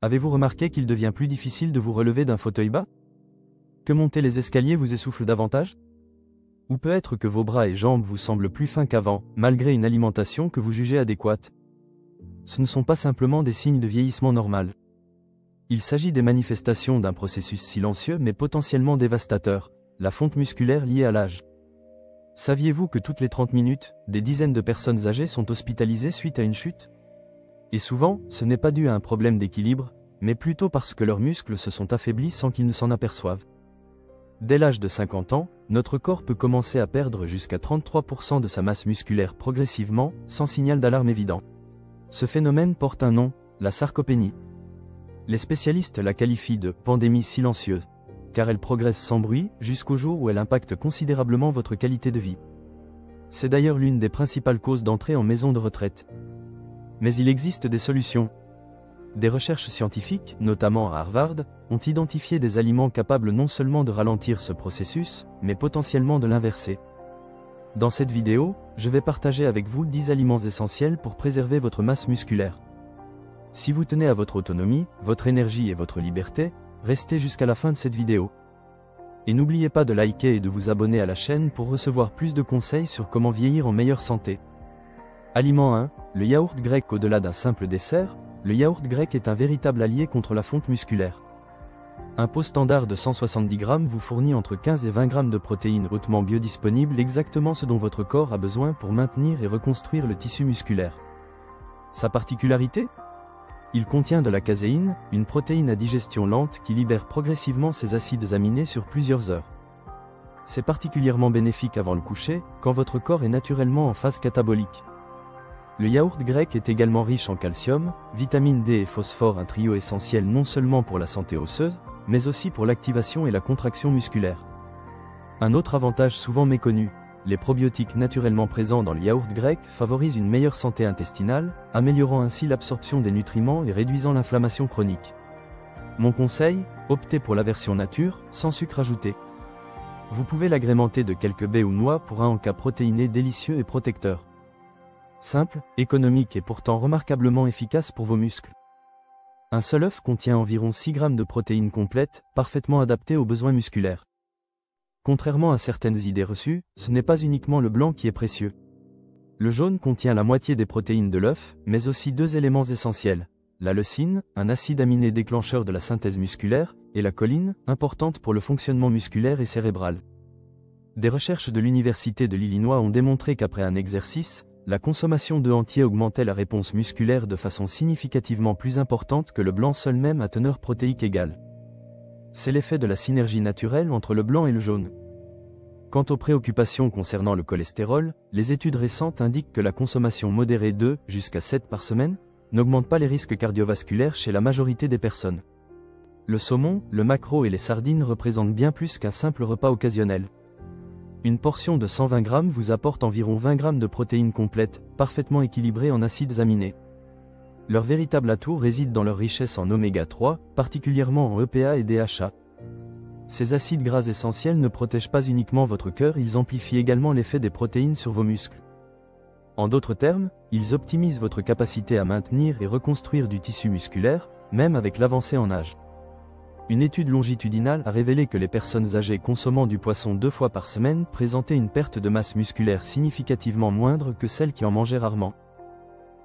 Avez-vous remarqué qu'il devient plus difficile de vous relever d'un fauteuil bas? Que monter les escaliers vous essouffle davantage? Ou peut-être que vos bras et jambes vous semblent plus fins qu'avant, malgré une alimentation que vous jugez adéquate? Ce ne sont pas simplement des signes de vieillissement normal. Il s'agit des manifestations d'un processus silencieux mais potentiellement dévastateur, la fonte musculaire liée à l'âge. Saviez-vous que toutes les 30 minutes, des dizaines de personnes âgées sont hospitalisées suite à une chute? Et souvent, ce n'est pas dû à un problème d'équilibre, mais plutôt parce que leurs muscles se sont affaiblis sans qu'ils ne s'en aperçoivent. Dès l'âge de 50 ans, notre corps peut commencer à perdre jusqu'à 33% de sa masse musculaire progressivement, sans signal d'alarme évident. Ce phénomène porte un nom, la sarcopénie. Les spécialistes la qualifient de « pandémie silencieuse », car elle progresse sans bruit jusqu'au jour où elle impacte considérablement votre qualité de vie. C'est d'ailleurs l'une des principales causes d'entrée en maison de retraite. Mais il existe des solutions. Des recherches scientifiques, notamment à Harvard, ont identifié des aliments capables non seulement de ralentir ce processus, mais potentiellement de l'inverser. Dans cette vidéo, je vais partager avec vous 10 aliments essentiels pour préserver votre masse musculaire. Si vous tenez à votre autonomie, votre énergie et votre liberté, restez jusqu'à la fin de cette vidéo. Et n'oubliez pas de liker et de vous abonner à la chaîne pour recevoir plus de conseils sur comment vieillir en meilleure santé. Aliment 1, le yaourt grec. Au-delà d'un simple dessert, le yaourt grec est un véritable allié contre la fonte musculaire. Un pot standard de 170 g vous fournit entre 15 et 20 g de protéines hautement biodisponibles, exactement ce dont votre corps a besoin pour maintenir et reconstruire le tissu musculaire. Sa particularité? Il contient de la caséine, une protéine à digestion lente qui libère progressivement ses acides aminés sur plusieurs heures. C'est particulièrement bénéfique avant le coucher, quand votre corps est naturellement en phase catabolique. Le yaourt grec est également riche en calcium, vitamine D et phosphore, un trio essentiel non seulement pour la santé osseuse, mais aussi pour l'activation et la contraction musculaire. Un autre avantage souvent méconnu, les probiotiques naturellement présents dans le yaourt grec favorisent une meilleure santé intestinale, améliorant ainsi l'absorption des nutriments et réduisant l'inflammation chronique. Mon conseil, optez pour la version nature, sans sucre ajouté. Vous pouvez l'agrémenter de quelques baies ou noix pour un encas protéiné délicieux et protecteur. Simple, économique et pourtant remarquablement efficace pour vos muscles. Un seul œuf contient environ 6 g de protéines complètes, parfaitement adaptées aux besoins musculaires. Contrairement à certaines idées reçues, ce n'est pas uniquement le blanc qui est précieux. Le jaune contient la moitié des protéines de l'œuf, mais aussi 2 éléments essentiels. La leucine, un acide aminé déclencheur de la synthèse musculaire, et la choline, importante pour le fonctionnement musculaire et cérébral. Des recherches de l'Université de l'Illinois ont démontré qu'après un exercice, la consommation d'œufs entiers augmentait la réponse musculaire de façon significativement plus importante que le blanc seul, même à teneur protéique égale. C'est l'effet de la synergie naturelle entre le blanc et le jaune. Quant aux préoccupations concernant le cholestérol, les études récentes indiquent que la consommation modérée d'œufs, jusqu'à 7 par semaine, n'augmente pas les risques cardiovasculaires chez la majorité des personnes. Le saumon, le maquereau et les sardines représentent bien plus qu'un simple repas occasionnel. Une portion de 120 g vous apporte environ 20 g de protéines complètes, parfaitement équilibrées en acides aminés. Leur véritable atout réside dans leur richesse en oméga 3, particulièrement en EPA et DHA. Ces acides gras essentiels ne protègent pas uniquement votre cœur, ils amplifient également l'effet des protéines sur vos muscles. En d'autres termes, ils optimisent votre capacité à maintenir et reconstruire du tissu musculaire, même avec l'avancée en âge. Une étude longitudinale a révélé que les personnes âgées consommant du poisson 2 fois par semaine présentaient une perte de masse musculaire significativement moindre que celles qui en mangeaient rarement.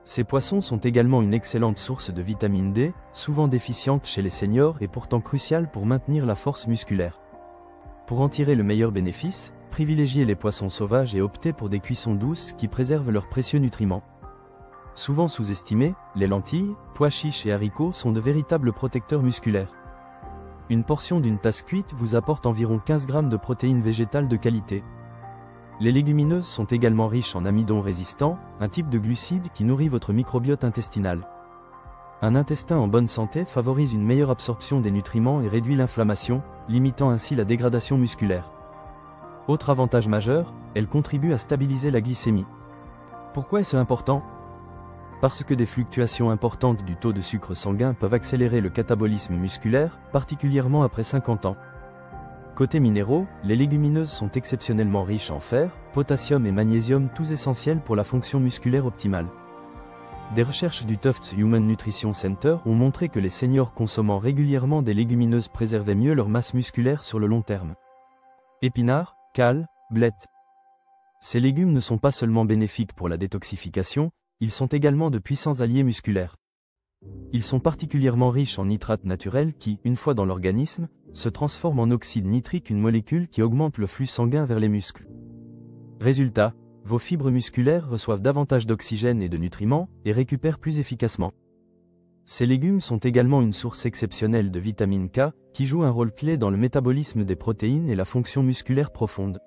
Ces poissons sont également une excellente source de vitamine D, souvent déficiente chez les seniors et pourtant cruciale pour maintenir la force musculaire. Pour en tirer le meilleur bénéfice, privilégiez les poissons sauvages et optez pour des cuissons douces qui préservent leurs précieux nutriments. Souvent sous-estimés, les lentilles, pois chiches et haricots sont de véritables protecteurs musculaires. Une portion d'une tasse cuite vous apporte environ 15 g de protéines végétales de qualité. Les légumineuses sont également riches en amidon résistant, un type de glucide qui nourrit votre microbiote intestinal. Un intestin en bonne santé favorise une meilleure absorption des nutriments et réduit l'inflammation, limitant ainsi la dégradation musculaire. Autre avantage majeur, elle contribue à stabiliser la glycémie. Pourquoi est-ce important? Parce que des fluctuations importantes du taux de sucre sanguin peuvent accélérer le catabolisme musculaire, particulièrement après 50 ans. Côté minéraux, les légumineuses sont exceptionnellement riches en fer, potassium et magnésium, tous essentiels pour la fonction musculaire optimale. Des recherches du Tufts Human Nutrition Center ont montré que les seniors consommant régulièrement des légumineuses préservaient mieux leur masse musculaire sur le long terme. Épinards, cales, blettes. Ces légumes ne sont pas seulement bénéfiques pour la détoxification, ils sont également de puissants alliés musculaires. Ils sont particulièrement riches en nitrates naturels qui, une fois dans l'organisme, se transforment en oxyde nitrique, une molécule qui augmente le flux sanguin vers les muscles. Résultat, vos fibres musculaires reçoivent davantage d'oxygène et de nutriments et récupèrent plus efficacement. Ces légumes sont également une source exceptionnelle de vitamine K, qui joue un rôle clé dans le métabolisme des protéines et la fonction musculaire profonde.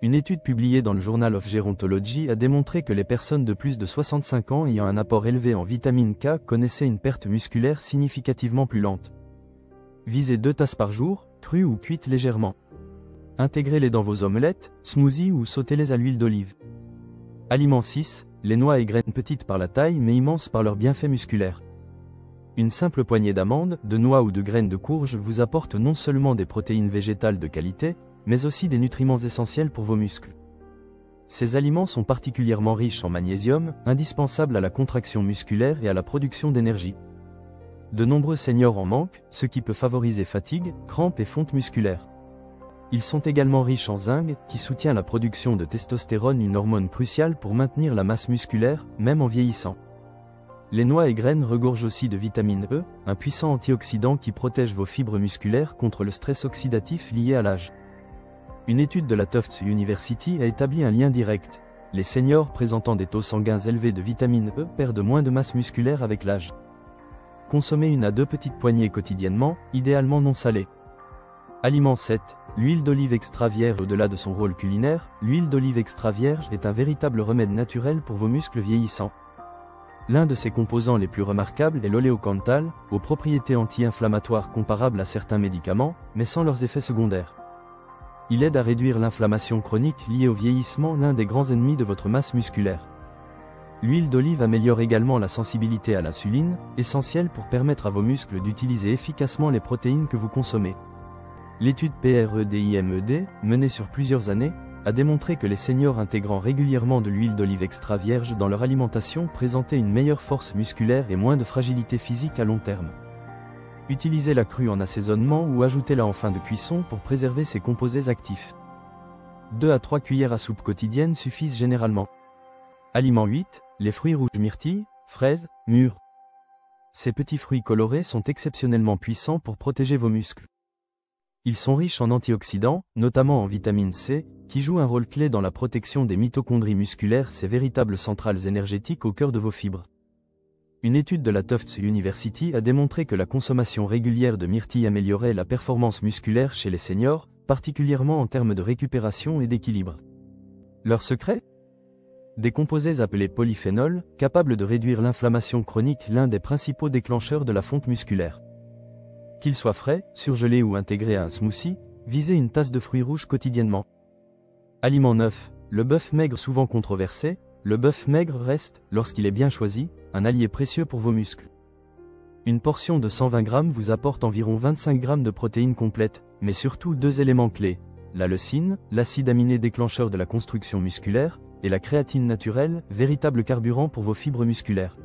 Une étude publiée dans le Journal of Gerontology a démontré que les personnes de plus de 65 ans ayant un apport élevé en vitamine K connaissaient une perte musculaire significativement plus lente. Visez 2 tasses par jour, crues ou cuites légèrement. Intégrez-les dans vos omelettes, smoothies ou sautez-les à l'huile d'olive. Aliment 6, les noix et graines petites par la taille mais immenses par leurs bienfaits musculaires. Une simple poignée d'amandes, de noix ou de graines de courge vous apporte non seulement des protéines végétales de qualité, mais aussi des nutriments essentiels pour vos muscles. Ces aliments sont particulièrement riches en magnésium, indispensable à la contraction musculaire et à la production d'énergie. De nombreux seniors en manquent, ce qui peut favoriser fatigue, crampes et fonte musculaire. Ils sont également riches en zinc, qui soutient la production de testostérone, une hormone cruciale pour maintenir la masse musculaire, même en vieillissant. Les noix et graines regorgent aussi de vitamine E, un puissant antioxydant qui protège vos fibres musculaires contre le stress oxydatif lié à l'âge. Une étude de la Tufts University a établi un lien direct. Les seniors présentant des taux sanguins élevés de vitamine E perdent moins de masse musculaire avec l'âge. Consommez 1 à 2 petites poignées quotidiennement, idéalement non salées. Aliment 7. L'huile d'olive extra vierge. Au-delà de son rôle culinaire, l'huile d'olive extra vierge est un véritable remède naturel pour vos muscles vieillissants. L'un de ses composants les plus remarquables est l'oléocanthal, aux propriétés anti-inflammatoires comparables à certains médicaments, mais sans leurs effets secondaires. Il aide à réduire l'inflammation chronique liée au vieillissement, l'un des grands ennemis de votre masse musculaire. L'huile d'olive améliore également la sensibilité à l'insuline, essentielle pour permettre à vos muscles d'utiliser efficacement les protéines que vous consommez. L'étude PREDIMED, menée sur plusieurs années, a démontré que les seniors intégrant régulièrement de l'huile d'olive extra vierge dans leur alimentation présentaient une meilleure force musculaire et moins de fragilité physique à long terme. Utilisez-la crue en assaisonnement ou ajoutez-la en fin de cuisson pour préserver ses composés actifs. 2 à 3 cuillères à soupe quotidiennes suffisent généralement. Aliment 8, les fruits rouges myrtilles, fraises, mûres. Ces petits fruits colorés sont exceptionnellement puissants pour protéger vos muscles. Ils sont riches en antioxydants, notamment en vitamine C, qui joue un rôle clé dans la protection des mitochondries musculaires, ces véritables centrales énergétiques au cœur de vos fibres. Une étude de la Tufts University a démontré que la consommation régulière de myrtilles améliorait la performance musculaire chez les seniors, particulièrement en termes de récupération et d'équilibre. Leur secret ? Des composés appelés polyphénols, capables de réduire l'inflammation chronique, l'un des principaux déclencheurs de la fonte musculaire. Qu'ils soient frais, surgelés ou intégrés à un smoothie, visez 1 tasse de fruits rouges quotidiennement. Aliment 9, le bœuf maigre. Souvent controversé, le bœuf maigre reste, lorsqu'il est bien choisi, un allié précieux pour vos muscles. Une portion de 120 g vous apporte environ 25 g de protéines complètes, mais surtout 2 éléments clés, la leucine, l'acide aminé déclencheur de la construction musculaire, et la créatine naturelle, véritable carburant pour vos fibres musculaires.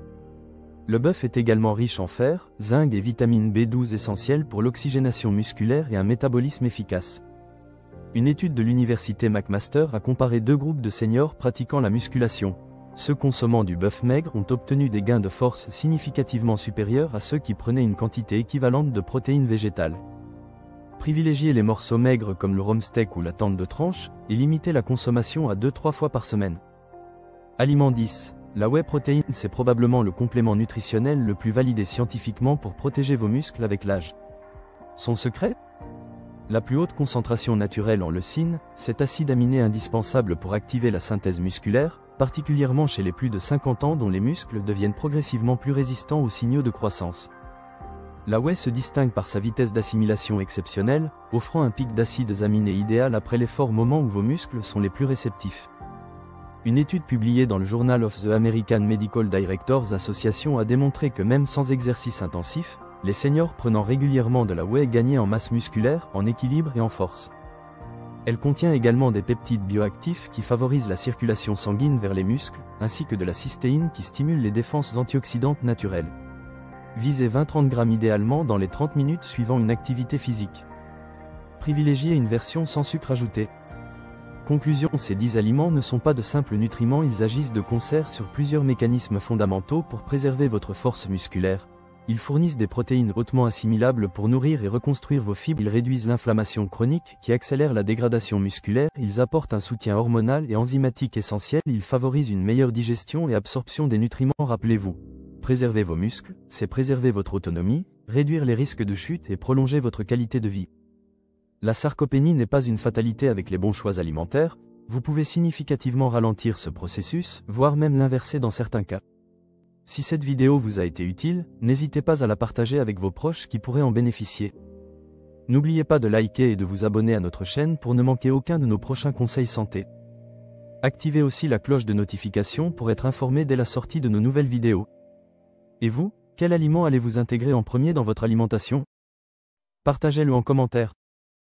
Le bœuf est également riche en fer, zinc et vitamine B12 essentielles pour l'oxygénation musculaire et un métabolisme efficace. Une étude de l'université McMaster a comparé 2 groupes de seniors pratiquant la musculation. Ceux consommant du bœuf maigre ont obtenu des gains de force significativement supérieurs à ceux qui prenaient une quantité équivalente de protéines végétales. Privilégiez les morceaux maigres comme le rumsteak ou la tente de tranche, et limitez la consommation à 2-3 fois par semaine. Aliment 10. La whey protein, c'est probablement le complément nutritionnel le plus validé scientifiquement pour protéger vos muscles avec l'âge. Son secret ? La plus haute concentration naturelle en leucine, cet acide aminé indispensable pour activer la synthèse musculaire, particulièrement chez les plus de 50 ans dont les muscles deviennent progressivement plus résistants aux signaux de croissance. La whey se distingue par sa vitesse d'assimilation exceptionnelle, offrant un pic d'acides aminés idéal après l'effort, moment où vos muscles sont les plus réceptifs. Une étude publiée dans le Journal of the American Medical Directors Association a démontré que même sans exercice intensif, les seniors prenant régulièrement de la whey gagnaient en masse musculaire, en équilibre et en force. Elle contient également des peptides bioactifs qui favorisent la circulation sanguine vers les muscles, ainsi que de la cystéine qui stimule les défenses antioxydantes naturelles. Visez 20-30 grammes idéalement dans les 30 minutes suivant une activité physique. Privilégiez une version sans sucre ajouté. Conclusion, ces 10 aliments ne sont pas de simples nutriments, ils agissent de concert sur plusieurs mécanismes fondamentaux pour préserver votre force musculaire. Ils fournissent des protéines hautement assimilables pour nourrir et reconstruire vos fibres, ils réduisent l'inflammation chronique qui accélère la dégradation musculaire, ils apportent un soutien hormonal et enzymatique essentiel, ils favorisent une meilleure digestion et absorption des nutriments. Rappelez-vous, préserver vos muscles, c'est préserver votre autonomie, réduire les risques de chute et prolonger votre qualité de vie. La sarcopénie n'est pas une fatalité avec les bons choix alimentaires, vous pouvez significativement ralentir ce processus, voire même l'inverser dans certains cas. Si cette vidéo vous a été utile, n'hésitez pas à la partager avec vos proches qui pourraient en bénéficier. N'oubliez pas de liker et de vous abonner à notre chaîne pour ne manquer aucun de nos prochains conseils santé. Activez aussi la cloche de notification pour être informé dès la sortie de nos nouvelles vidéos. Et vous, quel aliment allez-vous intégrer en premier dans votre alimentation? Partagez-le en commentaire.